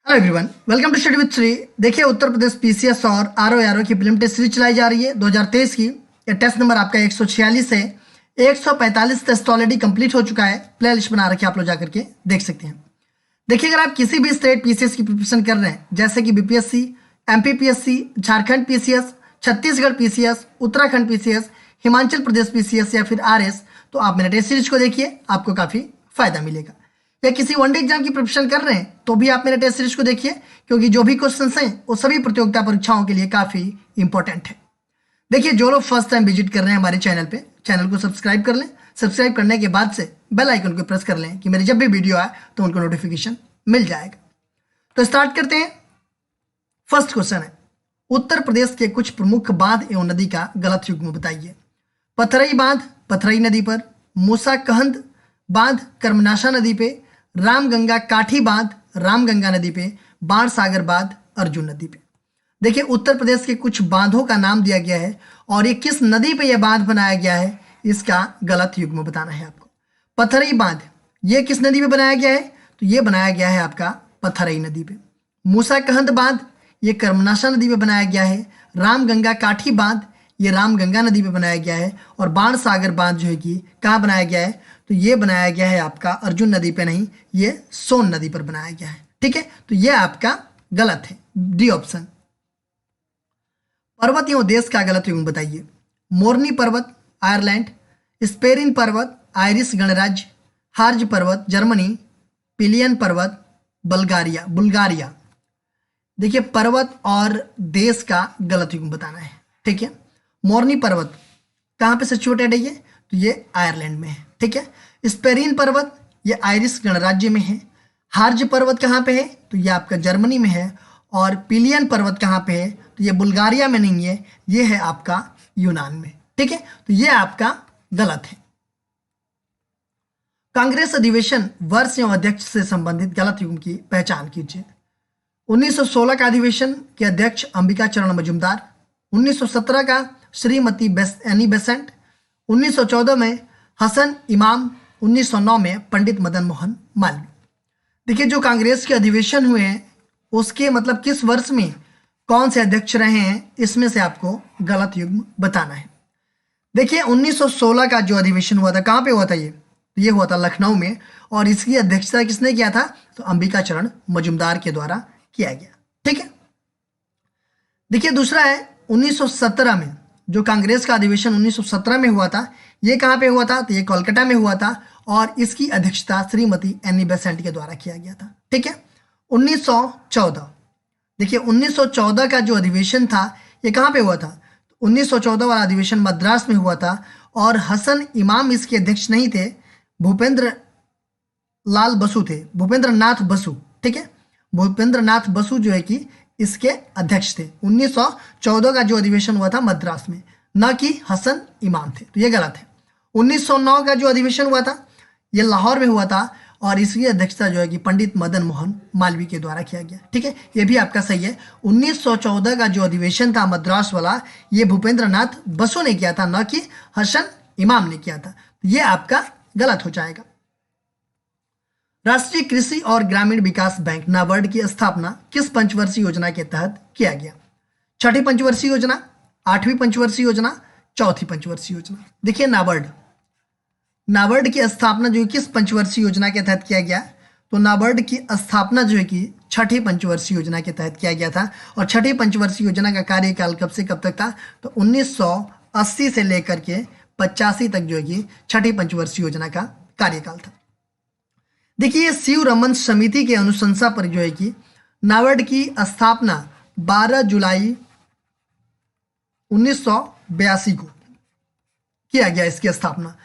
Hello everyone, welcome to study with Shri. देखिए, Uttar Pradesh PCS और RO की प्रीलिम टेस्ट सीरीज चलाई जा रही है 2023 की। ये टेस्ट नंबर आपका 146 है। 145 टेस्ट ऑलरेडी कंप्लीट हो चुका है। प्ले लिस्ट बना रखी है, आप लोग जाकर के देख सकते हैं। देखिए, अगर आप किसी भी स्टेट पीसीएस की प्रिपरेशन कर रहे हैं, जैसे कि BPSC, MPPSC, Jharkhand PCS, Chhattisgarh PCS, Uttarakhand PCS, Himachal Pradesh PCS या फिर आरएस, तो आप मेरे टेस्ट सीरीज को देखिए, आपको काफ़ी फायदा मिलेगा। या किसी वनडे एग्जाम की प्रिपरेशन कर रहे हैं तो भी आप मेरे टेस्ट सीरीज को देखिए, क्योंकि जो भी क्वेश्चंस हैं वो सभी प्रतियोगिता परीक्षाओं के लिए काफ़ी इंपॉर्टेंट है। देखिए, जो लोग फर्स्ट टाइम विजिट कर रहे हैं हमारे चैनल पे, चैनल को सब्सक्राइब कर लें। सब्सक्राइब करने के बाद से बेल आइकन को प्रेस कर लें कि मेरी जब भी वीडियो आए तो उनको नोटिफिकेशन मिल जाएगा। तो स्टार्ट करते हैं। फर्स्ट क्वेश्चन है, उत्तर प्रदेश के कुछ प्रमुख बांध एवं नदी का गलत युग्म बताइए। पथरई बांध पथरई नदी पर, मूसा कहंद बांध कर्मनाशा नदी पे, रामगंगा काठी बांध रामगंगा नदी पे, बाण सागर बांध अर्जुन नदी पे। देखिए, उत्तर प्रदेश के कुछ बांधों का नाम दिया गया है और ये किस नदी पे यह बांध बनाया गया है, इसका गलत युग्म बताना है आपको। पथरई बांध ये किस नदी पे बनाया गया है, तो ये बनाया गया है आपका पथरई नदी पे। मूसा कहंद बांध ये कर्मनाशा नदी पे बनाया गया है। रामगंगा काठी बांध ये रामगंगा नदी पे बनाया गया है। और बाण सागर बांध जो है कि कहाँ बनाया गया है, तो ये बनाया गया है आपका अर्जुन नदी पे नहीं, ये सोन नदी पर बनाया गया है। ठीक है, तो ये आपका गलत है, डी ऑप्शन। पर्वत एवं देश का गलत युग्म बताइए। मोरनी पर्वत आयरलैंड, स्पेरिन पर्वत आयरिश गणराज्य, हार्ज पर्वत जर्मनी, पिलियन पर्वत बल्गारिया बुल्गारिया। देखिए, पर्वत और देश का गलत युग्म बताना है। ठीक है, मोरनी पर्वत कहाँ पे सिचुएटेड है ये, तो ये आयरलैंड में है। ठीक है, स्पेरिन पर्वत ये आयरिश गणराज्य में है। हार्ज पर्वत कहाँ पे है, तो ये आपका जर्मनी में है। और पिलियन पर्वत कहाँ पे है, तो ये बुल्गारिया में नहीं है, ये है आपका यूनान में। ठीक है, तो ये आपका गलत है। कांग्रेस अधिवेशन वर्ष एवं अध्यक्ष से संबंधित गलत युग्म की पहचान कीजिए। 1916 का अधिवेशन के अध्यक्ष अंबिका चरण मजूमदार, 1917 का श्रीमती एनी बेसेंट, 1914 में हसन इमाम, 1909 में पंडित मदन मोहन मालवीय। देखिए, जो कांग्रेस के अधिवेशन हुए हैं उसके मतलब किस वर्ष में कौन से अध्यक्ष रहे हैं, इसमें से आपको गलत युग्म बताना है। देखिए, 1916 का जो अधिवेशन हुआ था कहाँ पे हुआ था, ये हुआ था लखनऊ में। और इसकी अध्यक्षता किसने किया था, तो अंबिका चरण मजूमदार के द्वारा किया गया। ठीक है, देखिए दूसरा है 1917 में जो कांग्रेस का अधिवेशन 1917 में हुआ था, ये कहाँ पे हुआ था, तो ये कोलकाता में हुआ था। और इसकी अध्यक्षता श्रीमती एनी बेसेंट के द्वारा किया गया था। ठीक है, 1914 देखिए 1914 का जो अधिवेशन था ये कहाँ पे हुआ था, तो 1914 वाला अधिवेशन मद्रास में हुआ था। और हसन इमाम इसके अध्यक्ष नहीं थे, भूपेंद्र लाल बसु थे, भूपेंद्र नाथ बसु। ठीक है, भूपेंद्र नाथ बसु जो है कि इसके अध्यक्ष थे। 1914 का जो अधिवेशन हुआ था मद्रास में, न कि हसन इमाम थे, तो ये गलत है। 1909 का जो अधिवेशन हुआ था ये लाहौर में हुआ था और इसकी अध्यक्षता जो है कि पंडित मदन मोहन मालवीय के द्वारा किया गया। ठीक है, ये भी आपका सही है। 1914 का जो अधिवेशन था मद्रास वाला, ये भूपेंद्र नाथ बसु ने किया था, न कि हसन इमाम ने किया था। तो ये आपका गलत हो जाएगा। राष्ट्रीय कृषि और ग्रामीण विकास बैंक नाबार्ड की स्थापना किस पंचवर्षीय योजना के तहत किया गया। छठी पंचवर्षीय योजना, आठवीं पंचवर्षीय योजना, चौथी पंचवर्षीय योजना। देखिए, नाबार्ड की स्थापना जो है किस पंचवर्षीय योजना के तहत किया गया, तो नाबार्ड की स्थापना जो है कि छठी पंचवर्षीय योजना के तहत किया गया था। और छठी पंचवर्षीय योजना का कार्यकाल कब से कब तक था, तो 1980 से लेकर के 85 तक जो है कि छठी पंचवर्षीय योजना का कार्यकाल था। देखिए, शिव रमन समिति के अनुशंसा पर जो है कि नाबार्ड की स्थापना 12 जुलाई 1982 को किया गया। इसकी स्थापना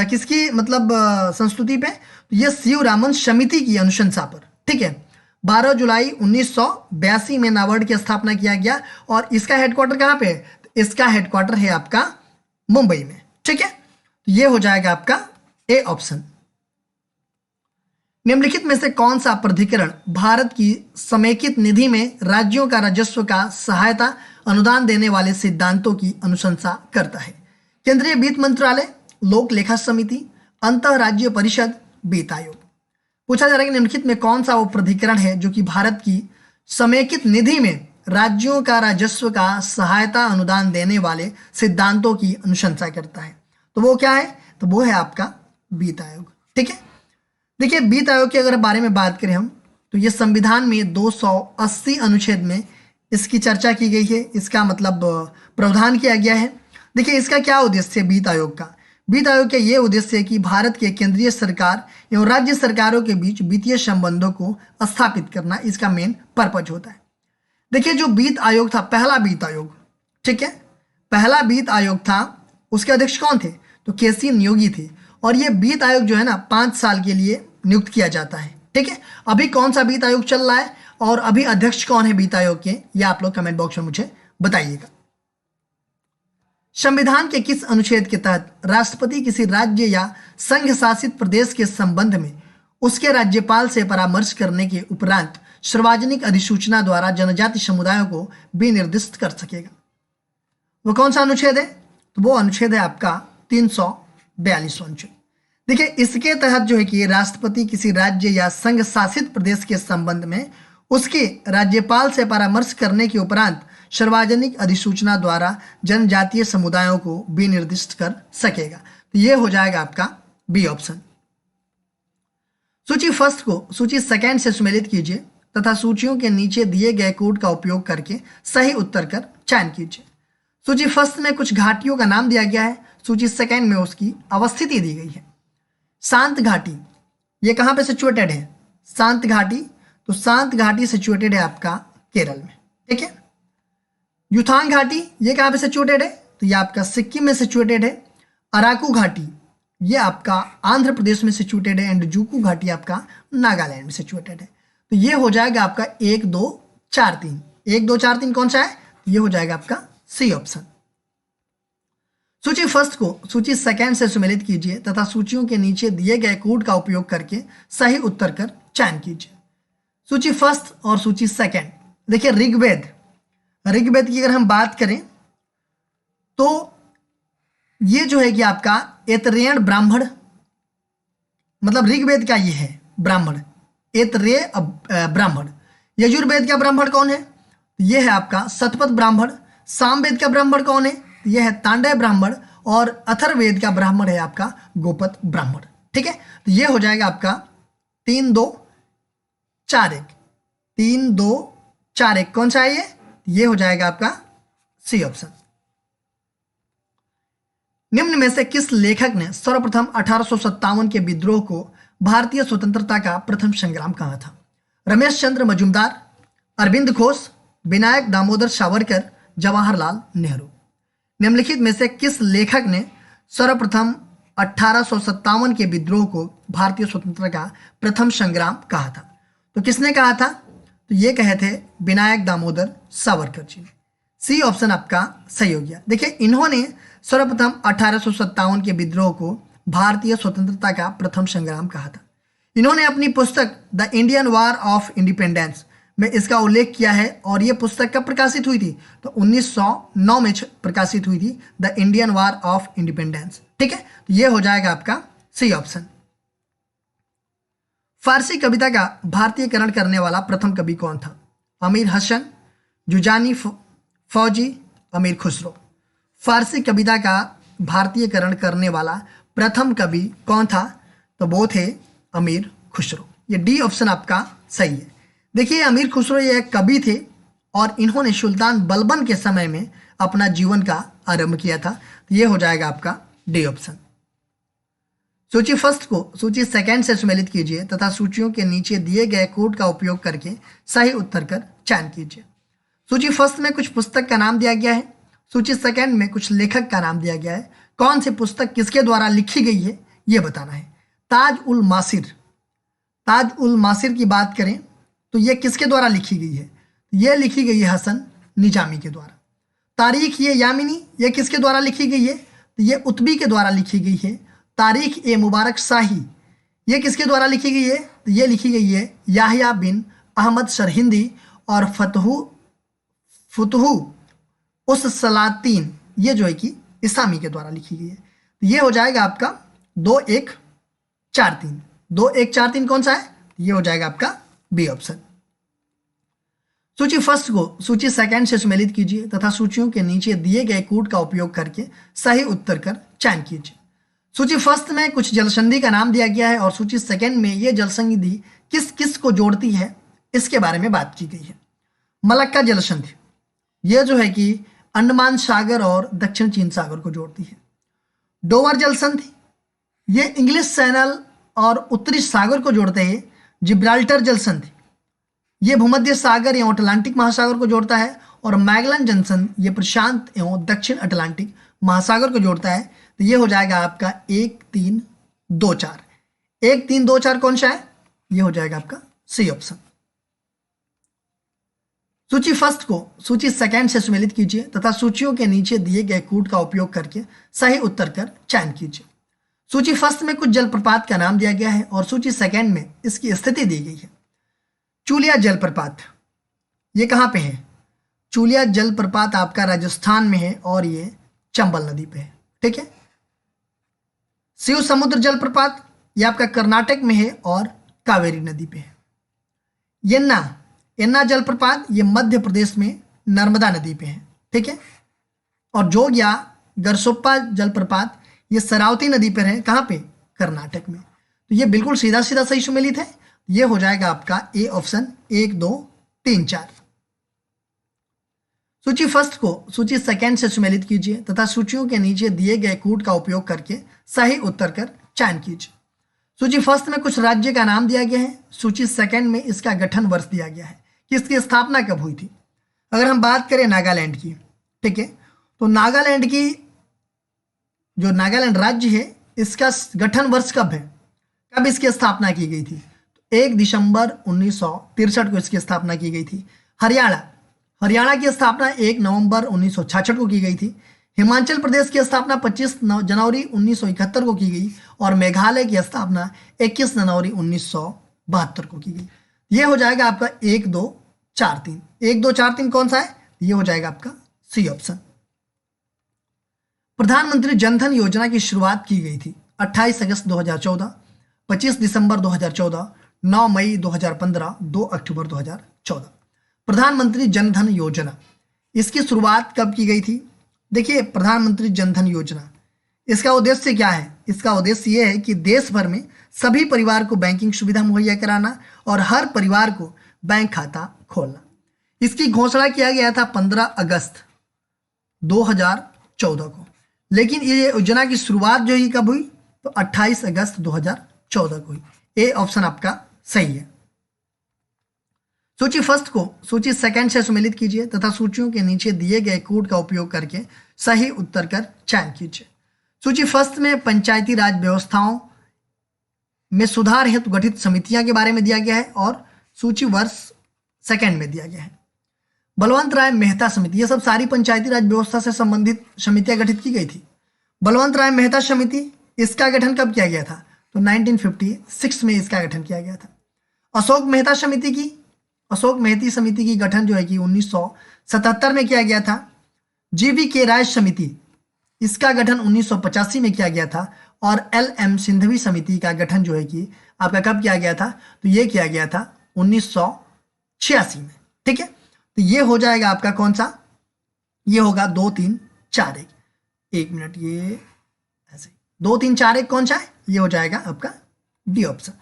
किसकी मतलब संस्तुति पे, तो ये शिव रामन समिति की अनुशंसा पर। ठीक है, 12 जुलाई 1982 में नाबार्ड की स्थापना किया गया। और इसका हेडक्वार्टर कहाँ पे है, तो इसका हेडक्वार्टर है आपका मुंबई में। ठीक है, तो ये हो जाएगा आपका ए ऑप्शन। निम्नलिखित में से कौन सा प्राधिकरण भारत की समेकित निधि में राज्यों का राजस्व का सहायता अनुदान देने वाले सिद्धांतों की अनुशंसा करता है। केंद्रीय वित्त मंत्रालय, लोक लेखा समिति, अंतः राज्य परिषद, वित्त आयोग। पूछा जा रहा है कि निम्नलिखित में कौन सा वो प्राधिकरण है जो कि भारत की समेकित निधि में राज्यों का राजस्व का सहायता अनुदान देने वाले सिद्धांतों की अनुशंसा करता है। तो वो क्या है? तो वो है आपका वित्त आयोग। ठीक है, देखिए वित्त आयोग के अगर बारे में बात करें हम, तो ये संविधान में 280 अनुच्छेद में इसकी चर्चा की गई है, इसका मतलब प्रावधान किया गया है। देखिए इसका क्या उद्देश्य है वित्त आयोग का? वित्त आयोग का ये उद्देश्य है कि भारत के केंद्रीय सरकार एवं राज्य सरकारों के बीच वित्तीय संबंधों को स्थापित करना इसका मेन पर्पज होता है। देखिए जो वित्त आयोग था, पहला वित्त आयोग, ठीक है, पहला वित्त आयोग था, उसके अध्यक्ष कौन थे? तो केसी नियोगी थे। और ये वित्त आयोग जो है ना 5 साल के लिए नियुक्त किया जाता है। ठीक है, अभी कौन सा वित्त आयोग चल रहा है और अभी अध्यक्ष कौन है वित्त आयोग के, ये आप लोग कमेंट बॉक्स में मुझे बताइएगा। संविधान के किस अनुच्छेद के तहत राष्ट्रपति किसी राज्य या संघ शासित प्रदेश के संबंध में उसके राज्यपाल से परामर्श करने के उपरांत सार्वजनिक अधिसूचना द्वारा जनजाति समुदायों को विनिर्दिष्ट कर सकेगा? वो कौन सा अनुच्छेद है? तो वो अनुच्छेद है आपका 342 अनुच्छेद। देखिए इसके तहत जो है कि राष्ट्रपति किसी राज्य या संघ शासित प्रदेश के संबंध में उसके राज्यपाल से परामर्श करने के उपरांत सार्वजनिक अधिसूचना द्वारा जनजातीय समुदायों को विनिर्दिष्ट कर सकेगा। तो ये हो जाएगा आपका बी ऑप्शन। सूची फर्स्ट को सूची सेकंड से सम्मिलित कीजिए तथा सूचियों के नीचे दिए गए कोड का उपयोग करके सही उत्तर कर चयन कीजिए। सूची फर्स्ट में कुछ घाटियों का नाम दिया गया है, सूची सेकंड में उसकी अवस्थिति दी गई है। शांत घाटी ये कहाँ पे सिचुएटेड है? शांत घाटी, तो शांत घाटी सिचुएटेड है आपका केरल में। ठीक है, युथांग घाटी ये कहाँ पे सिचुएटेड है? तो ये आपका सिक्किम में सिचुएटेड है। अराकू घाटी ये आपका आंध्र प्रदेश में सिचुएटेड है एंड जुकू घाटी आपका नागालैंड में सिचुएटेड है। तो ये हो जाएगा आपका 1 2 4 3। 1 2 4 3 कौन सा है? ये हो जाएगा आपका सी ऑप्शन। सूची फर्स्ट को सूची सेकंड से सम्मिलित कीजिए तथा सूचियों के नीचे दिए गए कोड का उपयोग करके सही उत्तर कर चयन कीजिए। सूची फर्स्ट और सूची सेकंड, देखिए ऋग्वेद, ऋग्वेद की अगर हम बात करें तो ये जो है कि आपका ऐतरेय ब्राह्मण, मतलब ऋग्वेद का ये है ब्राह्मण, ऐतरेय ब्राह्मण। यजुर्वेद का ब्राह्मण कौन है? ये है आपका शतपथ ब्राह्मण। सामवेद का ब्राह्मण कौन है? यह है तांडव ब्राह्मण। और अथर्ववेद का ब्राह्मण है आपका गोपत ब्राह्मण। ठीक है, तो ये हो जाएगा आपका 3 2 4 1। 3 2 4 1 कौन सा है ये हो जाएगा आपका सी ऑप्शन। निम्न में से किस लेखक ने सर्वप्रथम 1857 के विद्रोह को भारतीय स्वतंत्रता का प्रथम संग्राम कहा था? रमेश चंद्र मजूमदार, अरविंद घोष, विनायक दामोदर सावरकर, जवाहरलाल नेहरू। निम्नलिखित में से किस लेखक ने सर्वप्रथम 1857 के विद्रोह को भारतीय स्वतंत्रता का प्रथम संग्राम कहा था? तो किसने कहा था? तो ये कहे थे विनायक दामोदर सावरकर जी। सी ऑप्शन आपका सही हो गया। देखिए इन्होंने सर्वप्रथम 1857 के विद्रोह को भारतीय स्वतंत्रता का प्रथम संग्राम कहा था। इन्होंने अपनी पुस्तक the Indian war of independence में इसका उल्लेख किया है और ये पुस्तक कब प्रकाशित हुई थी? तो 1909 में प्रकाशित हुई थी, the Indian war of independence. ठीक है, तो ये हो जाएगा आपका सी ऑप्शन। फारसी कविता का भारतीयकरण करने वाला प्रथम कवि कौन था? अमीर हसन, जुजानी फौजी, अमीर खुसरो। फारसी कविता का भारतीयकरण करने वाला प्रथम कवि कौन था? तो वो थे अमीर खुसरो। ये डी ऑप्शन आपका सही है। देखिए अमीर खुसरो ये एक कवि थे और इन्होंने सुल्तान बलबन के समय में अपना जीवन का आरंभ किया था। तो ये हो जाएगा आपका डी ऑप्शन। सूची फर्स्ट को सूची सेकंड से सम्मिलित कीजिए तथा सूचियों के नीचे दिए गए कोड का उपयोग करके सही उत्तर कर चयन कीजिए। सूची फर्स्ट में कुछ पुस्तक का नाम दिया गया है, सूची सेकंड में कुछ लेखक का नाम दिया गया है। कौन सी पुस्तक किसके द्वारा लिखी गई है ये बताना है। ताज उल मासिर, ताज उल मासिर की बात करें तो ये किसके द्वारा लिखी गई है? ये लिखी गई है हसन निजामी के द्वारा। तारीख ये यामिनी ये किसके द्वारा लिखी गई है? तो ये उत्बी के द्वारा लिखी गई है। तारीख ए मुबारक शाही ये किसके द्वारा लिखी गई है? तो ये लिखी गई है याहिया बिन अहमद सरहिंदी और फतहू उस सलातीन ये जो है कि इसामी के द्वारा लिखी गई है। तो ये हो जाएगा आपका 2 1 4 3। 2 1 4 3 कौन सा है? ये हो जाएगा आपका बी ऑप्शन। सूची फर्स्ट को सूची सेकंड से सुमेलित कीजिए तथा सूचियों के नीचे दिए गए कूट का उपयोग करके सही उत्तर कर चयन कीजिए। सूची फर्स्ट में कुछ जलसंधि का नाम दिया गया है और सूची सेकंड में ये जलसंधि किस किस को जोड़ती है इसके बारे में बात की गई है। मलक्का जलसंधि, ये जो है कि अंडमान सागर और दक्षिण चीन सागर को जोड़ती है। डोवर जलसंधि, ये इंग्लिश चैनल और उत्तरी सागर को जोड़ते हैं। जिब्राल्टर जलसंधि, ये भूमध्य सागर एवं अटलांटिक महासागर को जोड़ता है। और मैगलन जंक्शन, ये प्रशांत एवं दक्षिण अटलांटिक महासागर को जोड़ता है। तो ये हो जाएगा आपका 1 3 2 4। 1 3 2 4 कौन सा है? ये हो जाएगा आपका सी ऑप्शन। सूची फर्स्ट को सूची सेकंड से सुमेलित कीजिए तथा सूचियों के नीचे दिए गए कूट का उपयोग करके सही उत्तर कर चयन कीजिए। सूची फर्स्ट में कुछ जलप्रपात का नाम दिया गया है और सूची सेकंड में इसकी स्थिति दी गई है। चूलिया जलप्रपात, ये कहाँ पे है? चूलिया जलप्रपात आपका राजस्थान में है और ये चंबल नदी पे है। ठीक है। शिव समुद्र जलप्रपात, ये आपका कर्नाटक में है और कावेरी नदी पे है। यन्ना जलप्रपात, ये मध्य प्रदेश में नर्मदा नदी पे है। ठीक है। और जोग्या गरसोप्पा जलप्रपात, ये शरावती नदी पर है। कहाँ पे? कर्नाटक में। तो ये बिल्कुल सीधा सीधा सही सुमेलित है। ये हो जाएगा आपका ए ऑप्शन 1 2 3 4। सूची फर्स्ट को सूची सेकंड से सुमेलित कीजिए तथा सूचियों के नीचे दिए गए कूट का उपयोग करके सही उत्तर कर चयन कीजिए। सूची फर्स्ट में कुछ राज्य का नाम दिया गया है। सूची सेकंड में इसका गठन वर्ष दिया गया है कि इसकी स्थापना कब हुई थी। अगर हम बात करें नागालैंड की, ठीक है, तो नागालैंड की जो नागालैंड राज्य है इसका गठन वर्ष कब है, कब इसकी स्थापना की गई थी? तो 1 दिसंबर 1963 को इसकी स्थापना की गई थी। हरियाणा की स्थापना 1 नवंबर 1966 को की गई थी। हिमाचल प्रदेश की स्थापना 25 जनवरी 1971 को की गई और मेघालय की स्थापना 21 जनवरी 1972 को की गई। ये हो जाएगा आपका 1 2 4 3। 1 2 4 3 कौन सा है? ये हो जाएगा आपका सी ऑप्शन। प्रधानमंत्री जनधन योजना की शुरुआत की गई थी 28 अगस्त 2014, 25 दिसंबर 2014, 9 मई 2015, 2 अक्टूबर 2014। प्रधानमंत्री जनधन योजना, इसकी शुरुआत कब की गई थी? देखिए, प्रधानमंत्री जनधन योजना, इसका उद्देश्य क्या है? इसका उद्देश्य यह है कि देश भर में सभी परिवार को बैंकिंग सुविधा मुहैया कराना और हर परिवार को बैंक खाता खोलना। इसकी घोषणा किया गया था 15 अगस्त 2014 को, लेकिन ये योजना की शुरुआत जो है कब हुई? तो 28 अगस्त 2014 को हुई। ए ऑप्शन आपका सही है। सूची फर्स्ट को सूची सेकंड से सुमेलित कीजिए तथा सूचियों के नीचे दिए गए कोड का उपयोग करके सही उत्तर कर चयन कीजिए। सूची फर्स्ट में पंचायती राज व्यवस्थाओं में सुधार हेतु गठित समितियां के बारे में दिया गया है और सूची वर्ष सेकंड में दिया गया है। बलवंत राय मेहता समिति, ये सब सारी पंचायती राज व्यवस्था से संबंधित समितियां गठित की गई थी। बलवंत राय मेहता समिति, इसका गठन कब किया गया था? तो 1956 में इसका गठन किया गया था। अशोक मेहता समिति की गठन जो है कि 1977 में किया गया था। जीवी के राय समिति, इसका गठन 1985 में किया गया था। और LM सिंघवी समिति का गठन जो है कि आपका कब किया गया था? तो ये किया गया था 1986 में। ठीक है, तो ये हो जाएगा आपका कौन सा? ये होगा 2 3 4 1। एक मिनट, ये ऐसे 2 3 4 1 कौन सा है? ये हो जाएगा आपका डी ऑप्शन।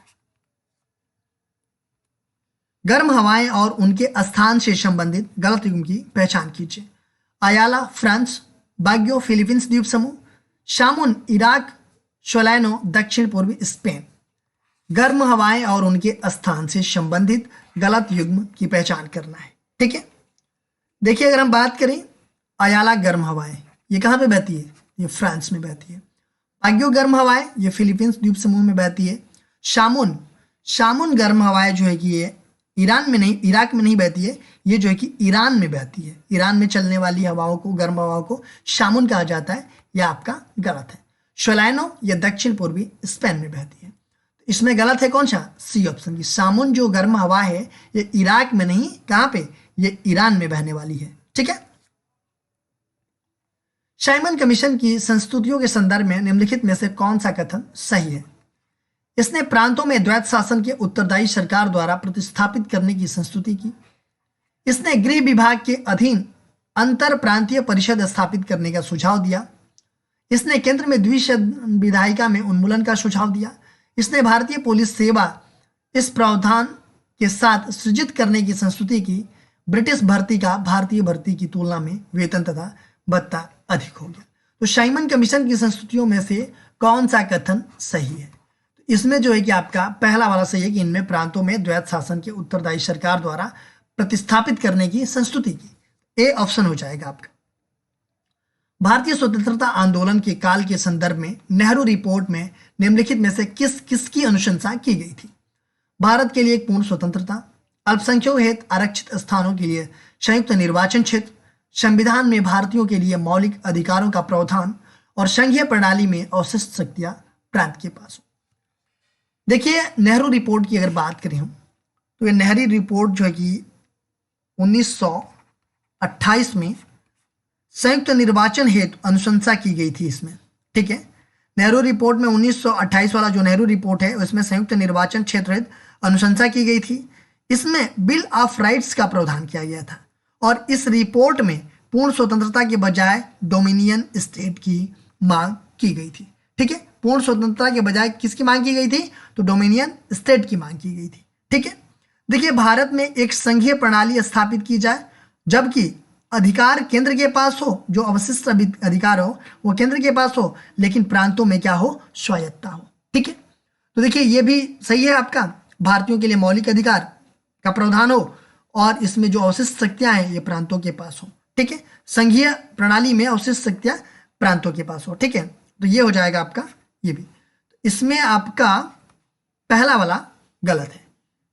गर्म हवाएं और उनके स्थान से संबंधित गलत युग्म की पहचान कीजिए। अयाला फ्रांस, बाग्यो फिलीपींस द्वीप समूह, शामुन इराक, सोलैनो दक्षिण पूर्वी स्पेन। गर्म हवाएं और उनके स्थान से संबंधित गलत युग्म की पहचान करना है। ठीक है, देखिए अगर हम बात करें अयाला गर्म हवाएं, ये कहाँ पे बहती है? ये फ्रांस में बहती है। बाग्यो गर्म हवाएं, ये फिलीपींस द्वीप समूह में बहती है। शामुन गर्म हवाएं जो है कि ये ईरान में नहीं, इराक में नहीं बहती है, ये जो है कि ईरान में बहती है। ईरान में चलने वाली हवाओं को, गर्म हवाओं को शामुन कहा जाता है। यह आपका गलत है। सोलैनो ये दक्षिण पूर्वी स्पेन में बहती है। इसमें गलत है कौन सा? सी ऑप्शन की शामुन जो गर्म हवा है ये इराक में नहीं, कहां पे? ये ईरान में बहने वाली है। ठीक है, साइमन कमीशन की संस्तुतियों के संदर्भ में निम्नलिखित में से कौन सा कथन सही है? इसने प्रांतों में द्वैत शासन के उत्तरदायी सरकार द्वारा प्रतिस्थापित करने की संस्तुति की। इसने गृह विभाग के अधीन अंतर प्रांतीय परिषद स्थापित करने का सुझाव दिया। इसने केंद्र में द्विसंविधायिका में उन्मूलन का सुझाव दिया। इसने भारतीय पुलिस सेवा इस प्रावधान के साथ सृजित करने की संस्तुति की। ब्रिटिश भर्ती का भारतीय भर्ती की तुलना में वेतन तथा भत्ता अधिक हो गया। तो साइमन कमीशन की संस्तुतियों में से कौन सा कथन सही है? तो इसमें जो है कि आपका पहला वाला सही है कि इनमें प्रांतों में द्वैत शासन के उत्तरदायी सरकार द्वारा प्रतिस्थापित करने की संस्तुति की। ए ऑप्शन हो जाएगा आपका। भारतीय स्वतंत्रता आंदोलन के काल के संदर्भ में नेहरू रिपोर्ट में निम्नलिखित में से किसकी अनुशंसा की गई थी? भारत के लिए एक पूर्ण स्वतंत्रता, अल्पसंख्यकों हेतु आरक्षित स्थानों के लिए संयुक्त निर्वाचन क्षेत्र, संविधान में भारतीयों के लिए मौलिक अधिकारों का प्रावधान और संघीय प्रणाली में अवशिष्ट शक्तियां प्रांत के पास हो। देखिए, नेहरू रिपोर्ट की अगर बात करें हम तो ये नेहरू रिपोर्ट जो है कि 1928 में संयुक्त निर्वाचन हेतु अनुशंसा की गई थी इसमें। ठीक है, नेहरू रिपोर्ट में 1928 वाला जो नेहरू रिपोर्ट है उसमें संयुक्त निर्वाचन क्षेत्र हेतु अनुशंसा की गई थी। इसमें बिल ऑफ राइट्स का प्रावधान किया गया था और इस रिपोर्ट में पूर्ण स्वतंत्रता के बजाय डोमिनियन स्टेट की मांग की गई थी। ठीक है, पूर्ण स्वतंत्रता के बजाय किसकी मांग की गई थी? तो डोमिनियन स्टेट की मांग की गई थी। ठीक है, देखिए, भारत में एक संघीय प्रणाली स्थापित की जाए जबकि अधिकार केंद्र के पास हो, जो अवशिष्ट अधिकार हो वो केंद्र के पास हो, लेकिन प्रांतों में क्या हो? स्वायत्ता हो। ठीक है, तो देखिए ये भी सही है आपका। भारतीयों के लिए मौलिक अधिकार का प्रावधान हो और इसमें जो अवशिष्ट शक्तियां हैं ये प्रांतों के पास हो। ठीक है, संघीय प्रणाली में अवशिष्ट शक्तियां प्रांतों के पास हो। ठीक है, तो ये हो जाएगा आपका ये भी। इसमें आपका पहला वाला गलत है।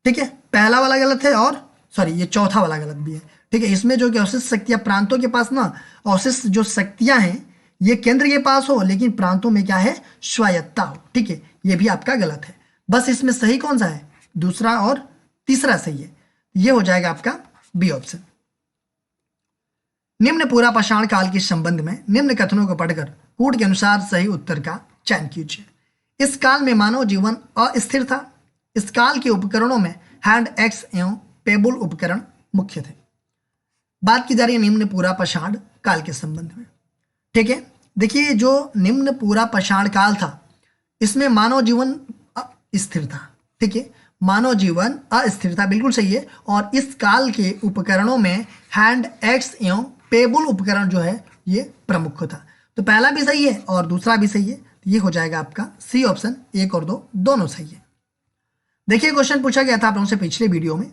ठीक है, पहला वाला गलत है और सॉरी ये चौथा वाला गलत भी है। ठीक है, इसमें जो कि अवशिष्ट शक्तियां प्रांतों के पास ना, अवशिष्ट जो शक्तियां हैं ये केंद्र के पास हो लेकिन प्रांतों में क्या है? स्वायत्ता हो। ठीक है, ये भी आपका गलत है। बस इसमें सही कौन सा है? दूसरा और तीसरा सही है। ये हो जाएगा आपका बी ऑप्शन। निम्न पूरा पाषाण काल के संबंध में निम्न कथनों को पढ़कर कूट के अनुसार सही उत्तर का चयन कीजिए। इस काल में मानव जीवन अस्थिर था। इस काल के उपकरणों में हैंड एक्स एवं पेबुल उपकरण मुख्य थे। बात की जा रही है निम्न पूरा पाषाण काल के संबंध में। ठीक है, देखिए जो निम्न पूरा पाषाण काल था इसमें मानव जीवन अस्थिर था। ठीक है, मानव जीवन अस्थिर था, बिल्कुल सही है। और इस काल के उपकरणों में हैंड एक्स एवं पेबुल उपकरण जो है ये प्रमुख था। तो पहला भी सही है और दूसरा भी सही है। ये हो जाएगा आपका सी ऑप्शन। 1 और 2 दोनों सही है। देखिए, क्वेश्चन पूछा गया था आप लोगों से पिछले वीडियो में।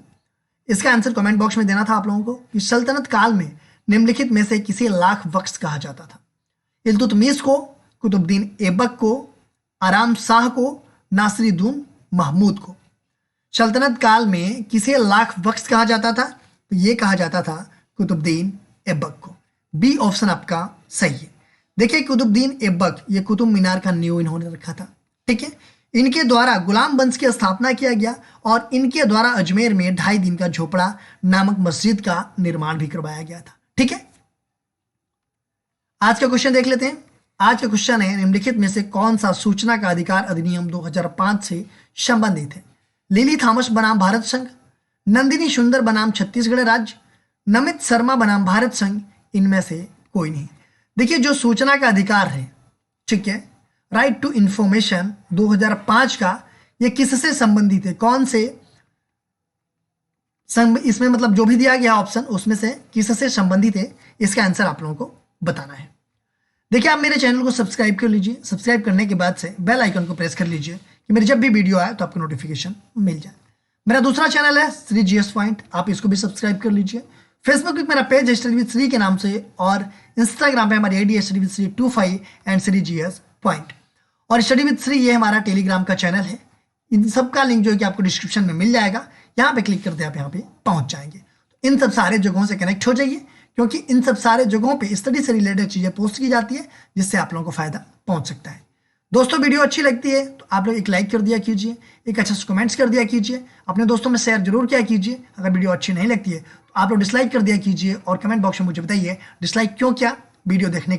इसका आंसर कमेंट बॉक्स में देना था आप लोगों को कि सल्तनत काल में निम्नलिखित में से किसे लाख बख्श कहा जाता था? इल्तुतमिश को, कुतुबुद्दीन ऐबक को, आराम शाह को, नासिरुद्दीन महमूद को। सल्तनत काल में किसे लाख बख्श कहा जाता था? तो ये कहा जाता था कुतुबुद्दीन ऐबक को। बी ऑप्शन आपका सही है। देखिए, कुतुबुद्दीन ऐबक ये कुतुब मीनार का नींव इन्होंने रखा था। ठीक है, इनके द्वारा गुलाम वंश की स्थापना किया गया और इनके द्वारा अजमेर में 2.5 दिन का झोपड़ा नामक मस्जिद का निर्माण भी करवाया गया था। ठीक है, आज का क्वेश्चन देख लेते हैं। आज का क्वेश्चन है निम्नलिखित में से कौन सा सूचना का अधिकार अधिनियम 2005 से संबंधित है? लिली थॉमस बनाम भारत संघ, नंदिनी सुंदर बनाम छत्तीसगढ़ राज्य, नमित शर्मा बनाम भारत संघ, इनमें से कोई नहीं। देखिए, जो सूचना का अधिकार है, ठीक है, राइट टू इंफॉर्मेशन 2005 का, ये किससे संबंधित है? कौन से इसमें मतलब जो भी दिया गया ऑप्शन उसमें से किससे संबंधित है? इसका आंसर आप लोगों को बताना है। देखिए, आप मेरे चैनल को सब्सक्राइब कर लीजिए। सब्सक्राइब करने के बाद से बेल आइकन को प्रेस कर लीजिए कि मेरी जब भी वीडियो आए तो आपको नोटिफिकेशन मिल जाए। मेरा दूसरा चैनल है श्री जीएस पॉइंट, आप इसको भी सब्सक्राइब कर लीजिए। फेसबुक पे मेरा पेज है स्टडी विद श्री के नाम से और इंस्टाग्राम पे हमारी आईडी है study with Shri 25 and Shri GS point. और स्टडी विद श्री ये हमारा टेलीग्राम का चैनल है। इन सब का लिंक जो है कि आपको डिस्क्रिप्शन में मिल जाएगा। यहाँ पे क्लिक करते आप यहाँ पे पहुँच जाएंगे। तो इन सब सारे जगहों से कनेक्ट हो जाइए क्योंकि इन सब सारे जगहों पे स्टडी से रिलेटेड चीज़ें पोस्ट की जाती है जिससे आप लोगों को फायदा पहुँच सकता है। दोस्तों, वीडियो अच्छी लगती है तो आप लोग एक लाइक कर दिया कीजिए, एक अच्छा कमेंट्स कर दिया कीजिए, अपने दोस्तों में शेयर जरूर किया कीजिए। अगर वीडियो अच्छी नहीं लगती है तो आप लोग डिसलाइक कर दिया कीजिए और कमेंट बॉक्स में मुझे बताइए डिसलाइक क्यों किया। वीडियो देखने